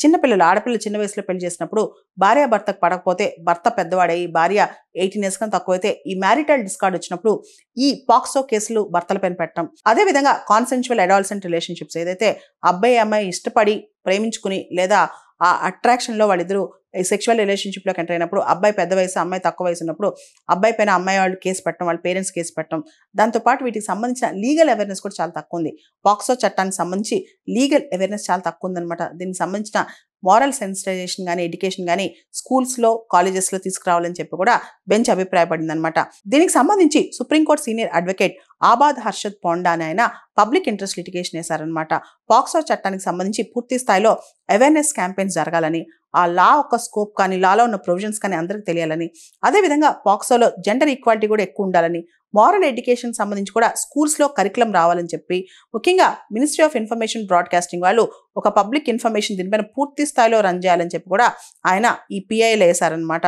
చిన్నపిల్లలు ఆడపిల్లలు చిన్న వయసులో పెళ్లి చేసినప్పుడు భార్యాభర్తకు పడకపోతే భర్త పెద్దవాడై భార్య 18 ఇయర్స్ కన్నా తక్కువైతే ఈ మ్యారిటల్ డిస్కార్డ్ వచ్చినప్పుడు ఈ పాక్సో కేసులు భర్తలపైన పెట్టడం. అదేవిధంగా కాన్సెన్షువల్ అడాల్సెంట్ రిలేషన్షిప్స్ ఏదైతే అబ్బాయి అమ్మాయి ఇష్టపడి ప్రేమించుకుని లేదా ఆ అట్రాక్షన్లో వాళ్ళిద్దరూ సెక్షువల్ రిలేషన్షిప్లోకి ఎంటర్ అయినప్పుడు అబ్బాయి పెద్ద వయసు అమ్మాయి తక్కువ వయసు ఉన్నప్పుడు అబ్బాయి పైన అమ్మాయి వాళ్ళు కేసు పెట్టడం, వాళ్ళ పేరెంట్స్ కేసు పెట్టడం. దాంతోపాటు వీటికి సంబంధించిన లీగల్ అవేర్నెస్ కూడా చాలా తక్కువ ఉంది. పాక్సో చట్టానికి సంబంధించి లీగల్ అవేర్నెస్ చాలా తక్కువ ఉందన్నమాట. దీనికి సంబంధించిన మారల్ సెన్సిటైజేషన్ కానీ ఎడ్యుకేషన్ కానీ స్కూల్స్లో కాలేజెస్లో తీసుకురావాలని చెప్పి కూడా బెంచ్ అభిప్రాయపడింది అనమాట. దీనికి సంబంధించి సుప్రీంకోర్టు సీనియర్ అడ్వకేట్ ఆబాద్ హర్షద్ పోండా అని ఆయన పబ్లిక్ ఇంట్రెస్ట్ లిటిగేషన్ వేశారనమాట. పాక్సో చట్టానికి సంబంధించి పూర్తి స్థాయిలో అవేర్నెస్ క్యాంపెయిన్స్ జరగాలని, ఆ లా ఒక స్కోప్ కానీ లాలో ఉన్న ప్రొవిజన్స్ కానీ అందరికి తెలియాలని, అదేవిధంగా పాక్సోలో జెండర్ ఈక్వాలిటీ కూడా ఎక్కువ ఉండాలని, మారల్ ఎడ్యుకేషన్ సంబంధించి కూడా స్కూల్స్లో కరికులం రావాలని చెప్పి ముఖ్యంగా మినిస్ట్రీ ఆఫ్ ఇన్ఫర్మేషన్ బ్రాడ్కాస్టింగ్ వాళ్ళు ఒక పబ్లిక్ ఇన్ఫర్మేషన్ దీనిపైన పూర్తి స్థాయిలో రన్ చేయాలని చెప్పి కూడా ఆయన ఈ పిఐలో వేశారనమాట.